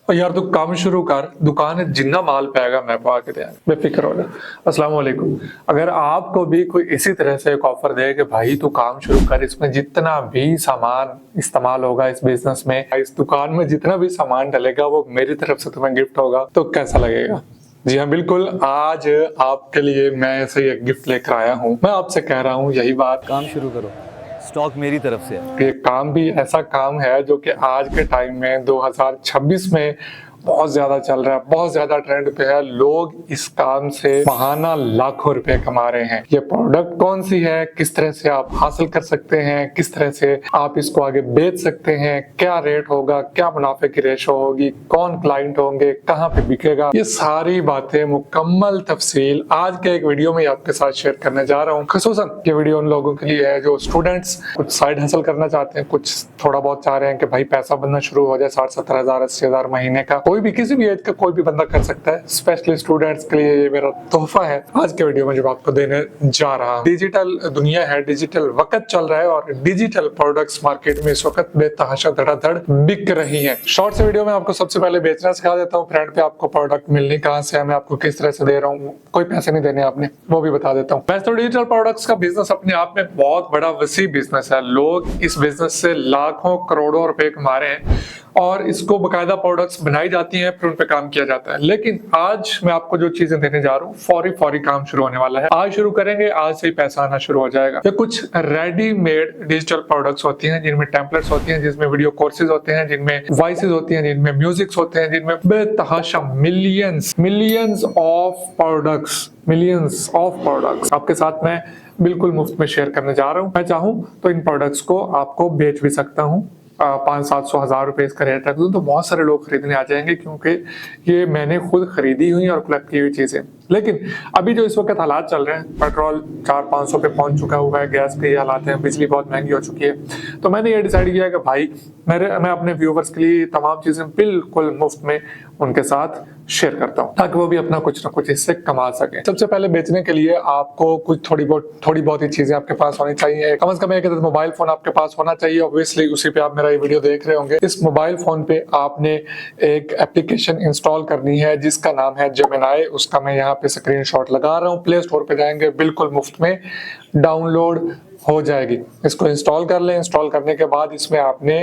और यार तू काम शुरू कर, दुकान जिन्ना माल पाएगा मैं पा के दिया, बेफिक्र हो जा। अस्सलाम वालेकुम। अगर आपको भी कोई इसी तरह से एक ऑफर दे कि भाई तू काम शुरू कर, इसमें जितना भी सामान इस्तेमाल होगा इस बिजनेस में, इस दुकान में जितना भी सामान डलेगा वो मेरी तरफ से तुम्हें गिफ्ट होगा, तो कैसा लगेगा? जी हाँ बिल्कुल, आज आपके लिए मैं ऐसे एक गिफ्ट लेकर आया हूँ। मैं आपसे कह रहा हूँ यही बात, काम शुरू करो, स्टॉक मेरी तरफ से है। ये काम भी ऐसा काम है जो कि आज के टाइम में 2026 में बहुत ज्यादा चल रहा है, बहुत ज्यादा ट्रेंड पे है। लोग इस काम से महाना लाखों रुपए कमा रहे हैं। ये प्रोडक्ट कौन सी है, किस तरह से आप हासिल कर सकते हैं, किस तरह से आप इसको आगे बेच सकते हैं, क्या रेट होगा, क्या मुनाफे की रेशो होगी, कौन क्लाइंट होंगे, कहाँ पे बिकेगा, ये सारी बातें मुकम्मल तफसील आज के एक वीडियो में आपके साथ शेयर करने जा रहा हूँ। खसूसन ये वीडियो उन लोगों के लिए है जो स्टूडेंट्स कुछ साइड हासिल करना चाहते हैं, कुछ थोड़ा बहुत चाह रहे हैं कि भाई पैसा बनना शुरू हो जाए, 60-70 हज़ार 80,000 महीने का। कोई भी किसी भी एज का कोई भी बंदा कर सकता है। स्पेशली स्टूडेंट्स के लिए ये मेरा तोहफा है आज के वीडियो में जो आपको देने जा रहा हूँ। डिजिटल दुनिया है, डिजिटल वक्त चल रहा है और डिजिटल प्रोडक्ट्स मार्केट में इस वक्त बेतहाशा धड़ाधड़ बिक रही है। शॉर्ट से वीडियो में आपको सबसे पहले बेचना सिखा देता हूँ। फ्रेंड पे आपको प्रोडक्ट मिलने कहाँ से है, मैं आपको किस तरह से दे रहा हूँ, कोई पैसे नहीं देने आपने, वो भी बता देता हूँ। वैसे तो डिजिटल प्रोडक्ट्स का बिजनेस अपने आप में बहुत बड़ा वसी बिजनेस है। लोग इस बिजनेस से लाखों करोड़ों रुपए कमा रहे हैं और इसको बकायदा प्रोडक्ट्स बनाई जाती हैं, फिर उन पे काम किया जाता है। लेकिन आज मैं आपको जो चीजें देने जा रहा हूँ, फौरी काम शुरू होने वाला है। आज शुरू करेंगे, आज से ही पैसा आना शुरू हो जाएगा। ये कुछ रेडीमेड डिजिटल प्रोडक्ट्स होती हैं जिनमें टेम्पलेट्स होती हैं, जिसमें वीडियो कोर्सेज होते हैं, जिनमें वॉइसेज होती हैं, जिनमें म्यूजिक्स होते हैं, जिनमें बेतहाशा मिलियंस ऑफ प्रोडक्ट्स आपके साथ मैं बिल्कुल मुफ्त में शेयर करने जा रहा हूँ। मैं चाहूँ तो इन प्रोडक्ट्स को आपको बेच भी सकता हूँ। 500-700 हज़ार रुपए इसका रेट रख दूं तो बहुत सारे लोग खरीदने आ जाएंगे, क्योंकि ये मैंने खुद खरीदी हुई और कलेक्ट की हुई चीजें। लेकिन अभी जो इस वक्त हालात चल रहे हैं, पेट्रोल 400-500 पे पहुंच चुका हुआ है, गैस के ये हालात हैं, बिजली बहुत महंगी हो चुकी है। तो मैंने ये डिसाइड किया कि भाई मैं अपने व्यूवर्स के लिए तमाम चीजें बिल्कुल मुफ्त में उनके साथ शेयर करता हूँ, ताकि वो भी अपना कुछ ना कुछ इससे कमा सके। सबसे पहले बेचने के लिए आपको कुछ थोड़ी बहुत ही चीजें आपके पास होनी चाहिए। कम से कम एक मोबाइल फोन आपके पास होना चाहिए। ऑब्वियसली उसी पे आप मेरा ये वीडियो देख रहे होंगे। इस मोबाइल फोन पे आपने एक एप्लीकेशन इंस्टॉल करनी है जिसका नाम है जेमिनी। उसका मैं यहाँ पे स्क्रीनशॉट लगा रहा हूँ। प्ले स्टोर पे जाएंगे, बिल्कुल मुफ्त में डाउनलोड हो जाएगी। इसको इंस्टॉल कर लें। इंस्टॉल करने के बाद इसमें आपने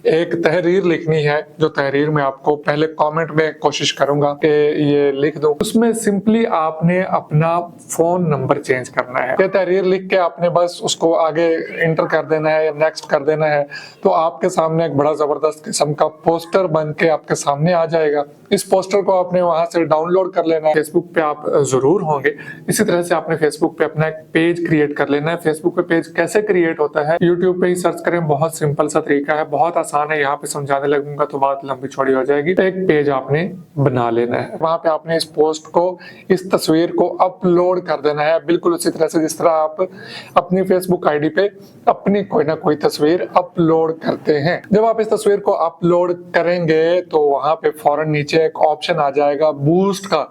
एक तहरीर लिखनी है, जो तहरीर में आपको पहले कमेंट में कोशिश करूंगा कि ये लिख दूं। उसमें सिंपली आपने अपना फोन नंबर चेंज करना है। ये तहरीर लिख के आपने बस उसको आगे इंटर कर देना है या नेक्स्ट कर देना है, तो आपके सामने एक बड़ा जबरदस्त किस्म का पोस्टर बन के आपके सामने आ जाएगा। इस पोस्टर को आपने वहां से डाउनलोड कर लेना है। फेसबुक पे आप जरूर होंगे, इसी तरह से आपने फेसबुक पे अपना एक पेज क्रिएट कर लेना है। फेसबुक पे पेज कैसे क्रिएट होता है, यूट्यूब पे ही सर्च करें, बहुत सिंपल सा तरीका है, बहुत आसान है। यहाँ पे समझाने लगूंगा तो बात लंबी चौड़ी हो जाएगी। तो एक पेज आपने बना लेना है, वहां पे आपने इस पोस्ट को, इस तस्वीर को अपलोड कर देना है, बिल्कुल उसी तरह से जिस तरह आप अपनी फेसबुक आईडी पे अपनी कोई ना कोई तस्वीर अपलोड करते हैं। जब आप इस तस्वीर को अपलोड करेंगे तो वहां पे फौरन नीचे एक ऑप्शन आ जाएगा बूस्ट का।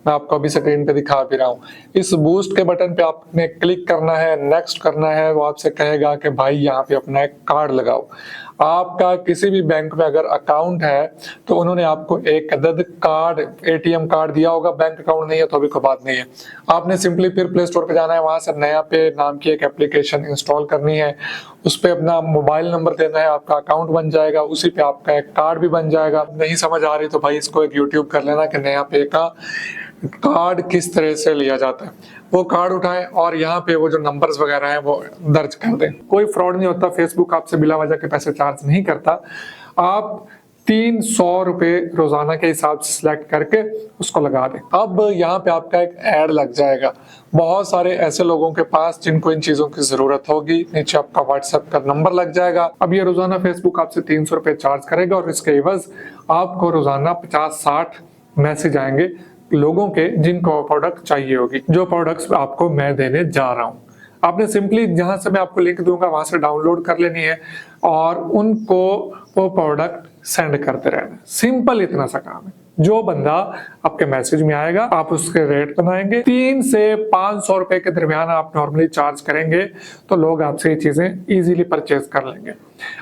मैं आपको अभी स्क्रीन पे दिखा भी रहा हूँ। इस बूस्ट के बटन पे आपने क्लिक करना है, नेक्स्ट करना है। वो आपसे कहेगा कि भाई यहाँ पे अपना एक कार्ड लगाओ। आपका किसी भी बैंक में अगर अकाउंट है तो उन्होंने आपको एक अदद कार्ड, एटीएम कार्ड दिया होगा। बैंक अकाउंट नहीं है तो अभी कोई बात नहीं है। आपने सिंपली फिर प्ले स्टोर पे जाना है, वहां से नया पे नाम की एक एप्लीकेशन इंस्टॉल करनी है। उस पे अपना मोबाइल नंबर देना है, आपका अकाउंट बन जाएगा, उसी पे आपका एक कार्ड भी बन जाएगा। नहीं समझ आ रही तो भाई इसको एक यूट्यूब कर लेना कि नया पे का कार्ड किस तरह से लिया जाता है। वो कार्ड उठाएं और यहाँ पे वो जो नंबर्स वगैरह हैं वो दर्ज कर दें। कोई फ्रॉड नहीं होता, फेसबुक आपसे बिला वजह के पैसे चार्ज नहीं करता। आप 300 रुपए रोजाना के हिसाब से सिलेक्ट करके उसको लगा दें। अब यहाँ पे आपका एक ऐड लग जाएगा। बहुत सारे ऐसे लोगों के पास जिनको इन चीजों की जरूरत होगी, नीचे आपका व्हाट्सएप का नंबर लग जाएगा। अब ये रोजाना फेसबुक आपसे 300 रुपए चार्ज करेगा और इसके एवज आपको रोजाना 50-60 मैसेज आएंगे लोगों के जिनको प्रोडक्ट चाहिए होगी, जो प्रोडक्ट्स आपको मैं देने जा रहा हूँ। आपने सिंपली जहां से मैं आपको लिंक दूंगा वहां से डाउनलोड कर लेनी है और उनको वो प्रोडक्ट सेंड करते रहना। सिंपल इतना सा काम है। जो बंदा आपके मैसेज में आएगा आप उसके रेट बनाएंगे। 3 से 500 रुपए के दरमियान आप नॉर्मली चार्ज करेंगे तो लोग आपसे ये चीजें इजीली परचेज कर लेंगे।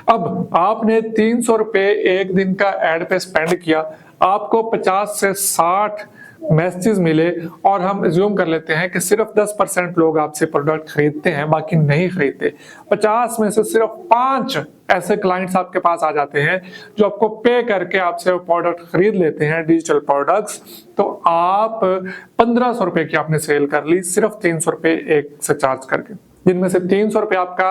अब आपने 300 रुपए एक दिन का एड पे स्पेंड किया, आपको 50 से 60 मैसेज मिले और हम एज्यूम कर लेते हैं कि सिर्फ 10% लोग आपसे प्रोडक्ट खरीदते हैं, बाकी नहीं खरीदते। 50 में से सिर्फ 5 ऐसे क्लाइंट्स आपके पास आ जाते हैं जो आपको पे करके आपसे वो प्रोडक्ट खरीद लेते हैं, डिजिटल प्रोडक्ट्स। तो आप 1500 रुपए की आपने सेल कर ली सिर्फ 300 रुपए एक से चार्ज करके, जिनमें से 300 रुपए आपका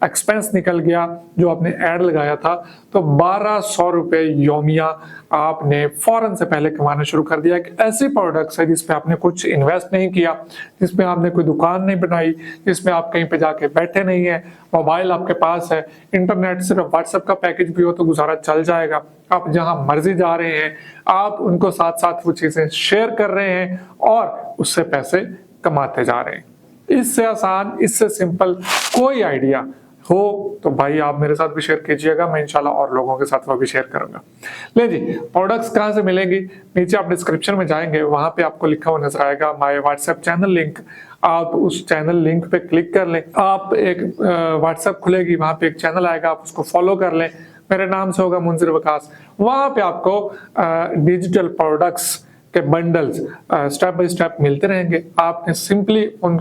एक्सपेंस निकल गया जो आपने ऐड लगाया था। तो 1200 रुपए योमिया आपने फौरन से पहले कमाना शुरू कर दिया। कि ऐसे प्रोडक्ट्स है जिसपे आपने कुछ इन्वेस्ट नहीं किया, जिसमें आपने कोई दुकान नहीं बनाई, जिसमें आप कहीं पे जाके बैठे नहीं है, मोबाइल आपके पास है, इंटरनेट सिर्फ व्हाट्सएप का पैकेज भी हो तो गुजारा चल जाएगा। आप जहां मर्जी जा रहे हैं, आप उनको साथ साथ वो चीजें शेयर कर रहे हैं और उससे पैसे कमाते जा रहे हैं। इससे आसान, इससे सिंपल कोई आइडिया हो तो भाई आप मेरे साथ भी शेयर कीजिएगा, मैं इंशाल्लाह और लोगों के साथ वो भी शेयर करूंगा। ले जी, प्रोडक्ट्स कहाँ से मिलेंगी? नीचे आप डिस्क्रिप्शन में जाएंगे, वहां पे आपको लिखा हुआ नजर आएगा माय व्हाट्सएप चैनल लिंक। आप उस चैनल लिंक पे क्लिक कर लें, आप एक व्हाट्सएप खुलेगी, वहां पे एक चैनल आएगा, आप उसको फॉलो कर लें। मेरे नाम से होगा मुंजिर वकास। वहां पे आपको डिजिटल प्रोडक्ट्स के बंडल्स स्टेप बाय स्टेप मिलते रहेंगे। आपने सिंपली उन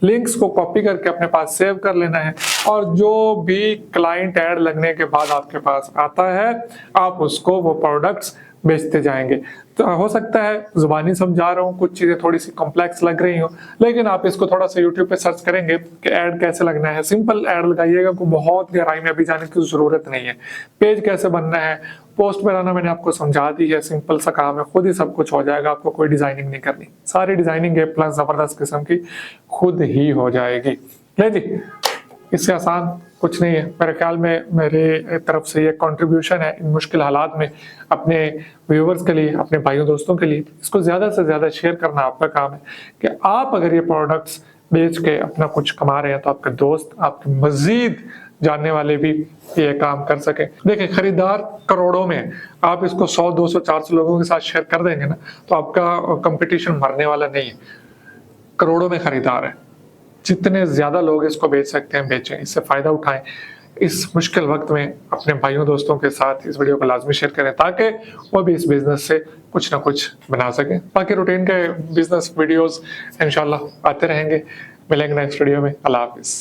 लिंक्स को कॉपी करके अपने पास सेव कर लेना है और जो भी क्लाइंट ऐड लगने के बाद आपके पास आता है, आप उसको वो प्रोडक्ट्स बेचते जाएंगे। तो हो सकता है जुबानी समझा रहा हूँ, कुछ चीजें थोड़ी सी कॉम्प्लेक्स लग रही हो, लेकिन आप इसको थोड़ा सा यूट्यूब पे सर्च करेंगे कि ऐड कैसे लगना है, सिंपल ऐड लगाइएगा, कोई बहुत गहराई में अभी जाने की जरूरत नहीं है। पेज कैसे बनना है, पोस्ट बनाना मैंने आपको समझा दी है, सिंपल सा काम है, खुद ही सब कुछ हो जाएगा, आपको कोई डिजाइनिंग नहीं करनी, सारी डिजाइनिंग है प्लस जबरदस्त किस्म की खुद ही हो जाएगी। ले जी, इससे आसान कुछ नहीं है। मेरे ख्याल में मेरे तरफ से ये कंट्रीब्यूशन है इन मुश्किल हालात में अपने व्यूवर्स के लिए, अपने भाइयों दोस्तों के लिए। इसको ज्यादा से ज्यादा शेयर करना आपका काम है कि आप अगर ये प्रोडक्ट्स बेच के अपना कुछ कमा रहे हैं तो आपके दोस्त, आपके मजीद जानने वाले भी ये काम कर सके। देखिए, खरीदार करोड़ों में, आप इसको 100, 200, 400 लोगों के साथ शेयर कर देंगे ना तो आपका कंपटीशन मरने वाला नहीं है। करोड़ों में खरीदार है, जितने ज्यादा लोग इसको बेच सकते हैं बेचें, इससे फायदा उठाएं। इस मुश्किल वक्त में अपने भाइयों दोस्तों के साथ इस वीडियो को लाजमी शेयर करें ताकि वो भी इस बिजनेस से कुछ ना कुछ बना सकें। बाकी रूटीन के बिजनेस वीडियोस इंशाल्लाह आते रहेंगे। मिलेंगे नेक्स्ट वीडियो में। अल्लाह हाफिज।